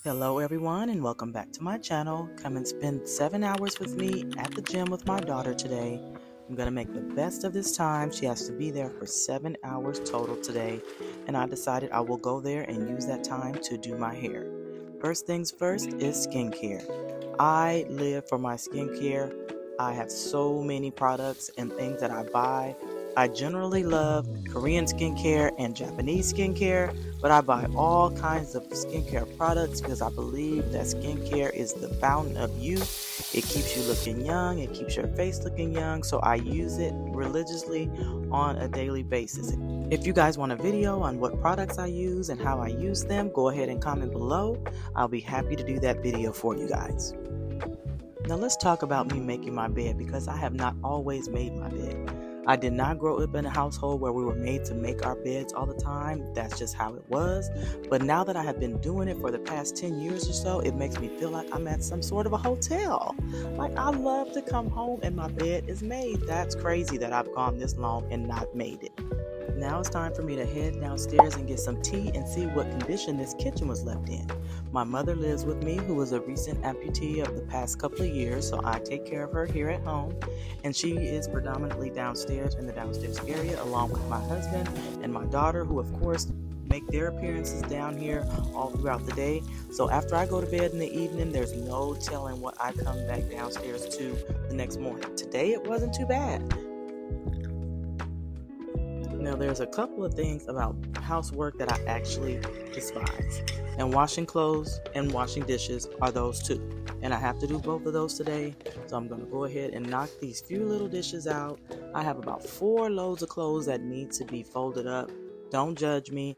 Hello everyone and welcome back to my channel. Come and spend 7 hours with me at the gym with my daughter today. I'm going to make the best of this time. She has to be there for 7 hours total today, and I decided I will go there and use that time to do my hair. First things first is skincare. I live for my skincare. I have so many products and things that I buy. I generally love Korean skincare and Japanese skincare, but I buy all kinds of skincare products because I believe that skincare is the fountain of youth. It keeps you looking young, it keeps your face looking young, so I use it religiously on a daily basis. If you guys want a video on what products I use and how I use them, go ahead and comment below. I'll be happy to do that video for you guys. Now let's talk about me making my bed, because I have not always made my bed. I did not grow up in a household where we were made to make our beds all the time. That's just how it was. But now that I have been doing it for the past 10 years or so, it makes me feel like I'm at some sort of a hotel. Like, I love to come home and my bed is made. That's crazy that I've gone this long and not made it. Now it's time for me to head downstairs and get some tea and see what condition this kitchen was left in. My mother lives with me, who was a recent amputee of the past couple of years, so I take care of her here at home, and she is predominantly downstairs in the downstairs area, along with my husband and my daughter, who of course make their appearances down here all throughout the day. So after I go to bed in the evening, there's no telling what I come back downstairs to the next morning. Today it wasn't too bad. Now, there's a couple of things about housework that I actually despise, and washing clothes and washing dishes are those two, and I have to do both of those today, so I'm going to go ahead and knock these few little dishes out. I have about 4 loads of clothes that need to be folded up. Don't judge me.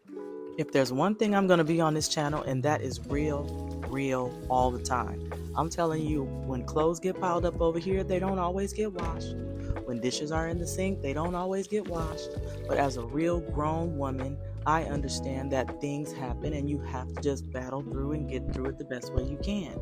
If there's one thing I'm going to be on this channel, and that is real all the time. I'm telling you, when clothes get piled up over here, they don't always get washed. When dishes are in the sink, they don't always get washed. But as a real grown woman, I understand that things happen and you have to just battle through and get through it the best way you can.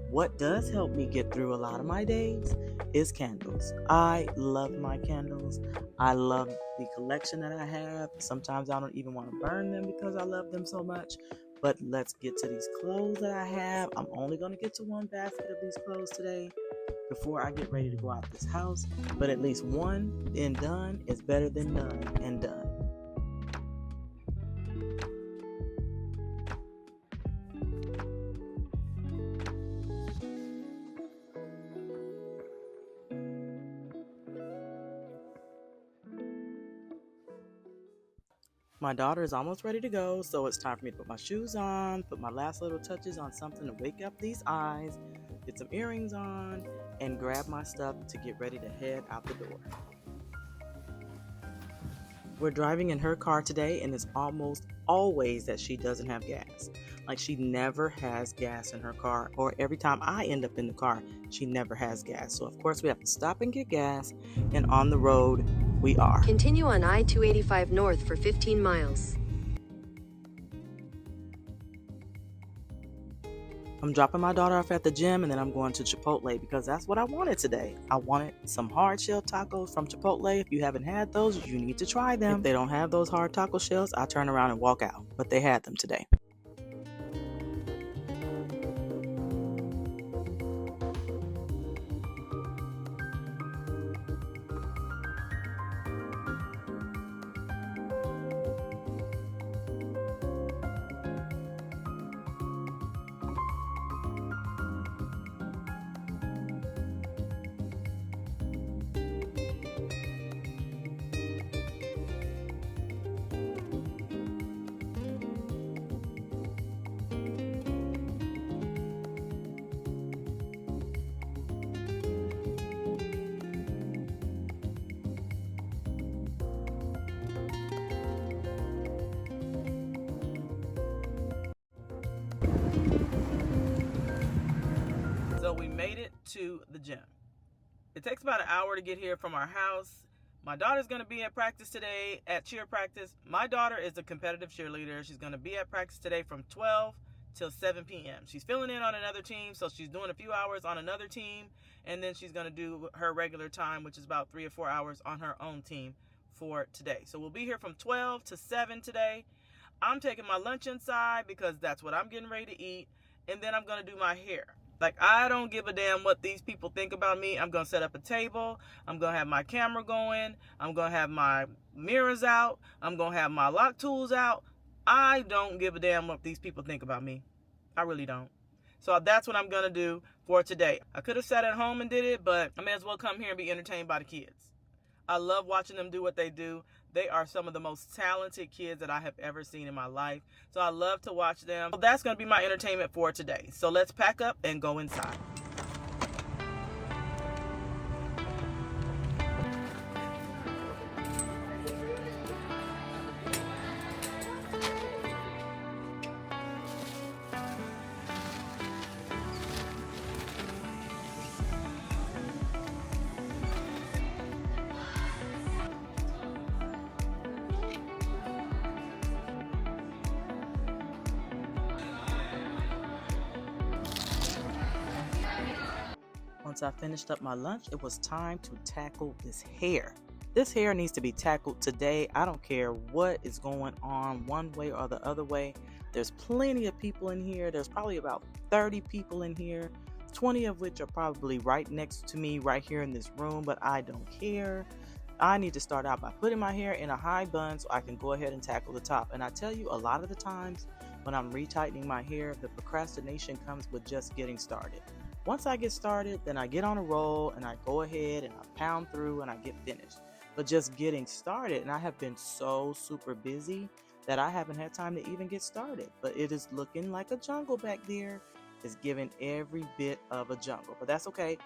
What does help me get through a lot of my days is candles. I love my candles. I love the collection that I have. Sometimes I don't even want to burn them because I love them so much. But let's get to these clothes that I have. I'm only going to get to one basket of these clothes today before I get ready to go out this house. But at least one and done is better than none and done. My daughter is almost ready to go, so it's time for me to put my shoes on, put my last little touches on something to wake up these eyes, get some earrings on, and grab my stuff to get ready to head out the door. We're driving in her car today, and it's almost always that she doesn't have gas. Like, she never has gas in her car, or every time I end up in the car, she never has gas. So of course we have to stop and get gas, and on the road we are. Continue on I-285 north for 15 miles. I'm dropping my daughter off at the gym, and then I'm going to Chipotle because that's what I wanted today. I wanted some hard shell tacos from Chipotle. If you haven't had those, you need to try them. If they don't have those hard taco shells, I turn around and walk out, but they had them today. So we made it to the gym. It takes about an hour to get here from our house. My daughter's going to be at practice today, at cheer practice. My daughter is a competitive cheerleader. She's going to be at practice today from 12 till 7 p.m. She's filling in on another team, so she's doing a few hours on another team, and then she's going to do her regular time, which is about 3 or 4 hours on her own team for today. So we'll be here from 12 to 7 today. I'm taking my lunch inside because that's what I'm getting ready to eat. and then I'm gonna do my hair. Like, I don't give a damn what these people think about me. I'm gonna set up a table. I'm gonna have my camera going. I'm gonna have my mirrors out. I'm gonna have my lock tools out. I don't give a damn what these people think about me. I really don't. So that's what I'm gonna do for today. I could have sat at home and did it, but I may as well come here and be entertained by the kids. I love watching them do what they do. They are some of the most talented kids that I have ever seen in my life. So I love to watch them. So that's going to be my entertainment for today. So let's pack up and go inside. Once I finished up my lunch, it was time to tackle this hair. This hair needs to be tackled today. I don't care what is going on one way or the other way. There's plenty of people in here. There's probably about 30 people in here, 20 of which are probably right next to me right here in this room, but I don't care. I need to start out by putting my hair in a high bun so I can go ahead and tackle the top. And I tell you, a lot of the times when I'm retightening my hair, the procrastination comes with just getting started. Once I get started, then I get on a roll and I go ahead and I pound through and I get finished. But just getting started, and I have been so super busy that I haven't had time to even get started. But it is looking like a jungle back there. It's giving every bit of a jungle. But that's okay.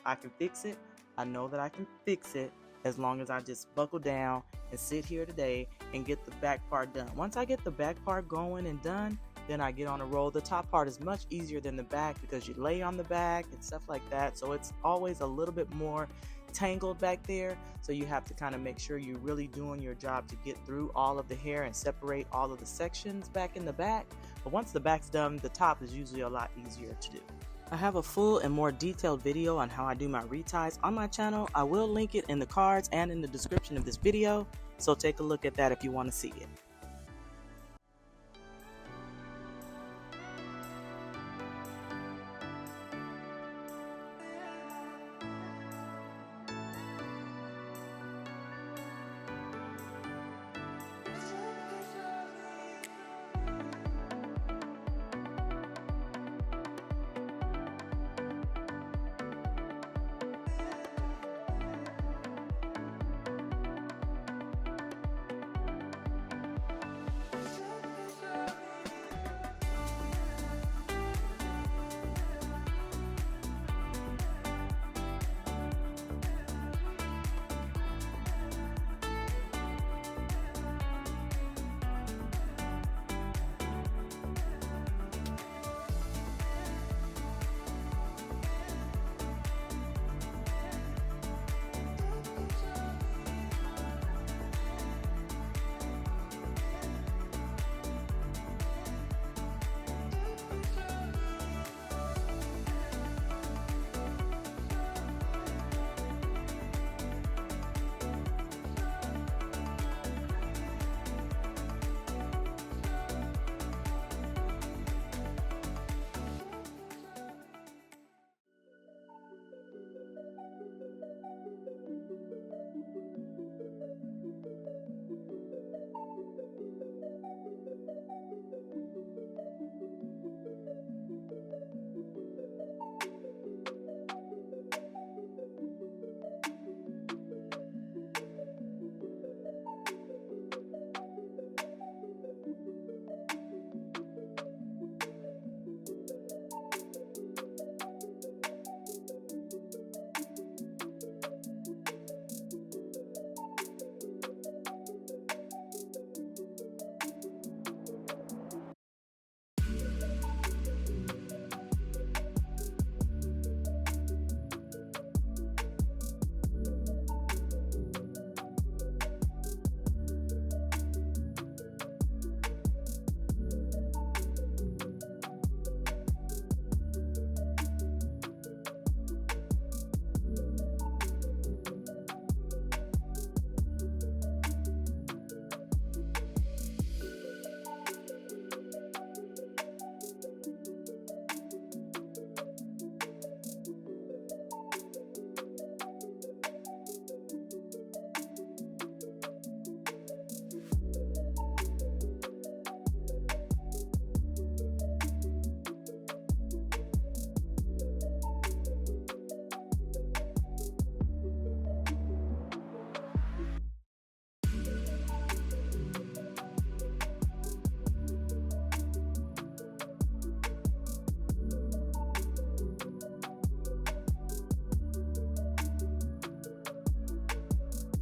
I can fix it. I know that I can fix it as long as I just buckle down and sit here today and get the back part done. Once I get the back part going and done, then I get on a roll. The top part is much easier than the back because you lay on the back and stuff like that. So it's always a little bit more tangled back there. So you have to kind of make sure you're really doing your job to get through all of the hair and separate all of the sections back in the back. But once the back's done, the top is usually a lot easier to do. I have a full and more detailed video on how I do my reties on my channel. I will link it in the cards and in the description of this video. So take a look at that if you want to see it.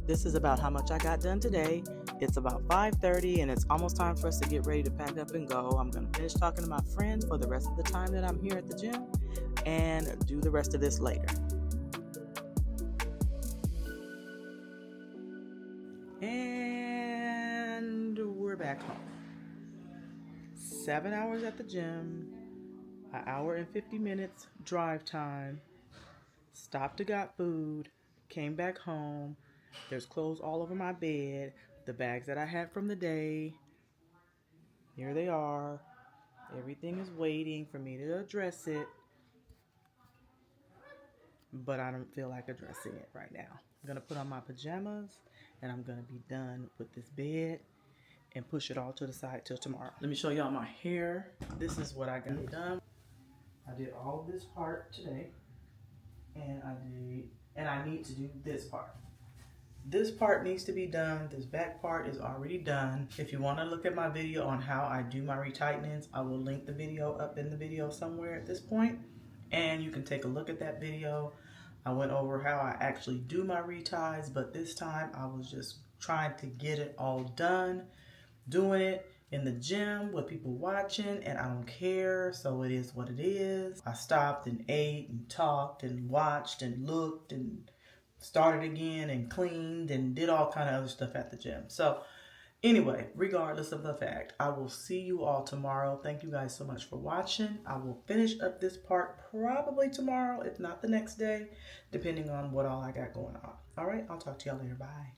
this is about how much I got done today. It's about 5:30 and it's almost time for us to get ready to pack up and go. I'm going to finish talking to my friend for the rest of the time that I'm here at the gym and do the rest of this later. And we're back home. 7 hours at the gym, an hour and 50 minutes drive time. Stopped to got food, came back home. There's clothes all over my bed, the bags that I had from the day. Here they are. Everything is waiting for me to address it, but I don't feel like addressing it right now. I'm gonna put on my pajamas and I'm gonna be done with this bed and push it all to the side till tomorrow. Let me show y'all my hair. This is what I got done. I did all of this part today, and I need to do this part. This part needs to be done. This back part is already done. If you want to look at my video on how I do my retightenings, I will link the video up in the video somewhere at this point, and you can take a look at that video. I went over how I actually do my reties, but this time I was just trying to get it all done, doing it in the gym with people watching, and I don't care, so it is what it is. I stopped and ate and talked and watched and looked and started again and cleaned and did all kind of other stuff at the gym. So anyway, regardless of the fact, I will see you all tomorrow. Thank you guys so much for watching. I will finish up this part probably tomorrow, if not the next day, depending on what all I got going on. All right, I'll talk to y'all later. Bye.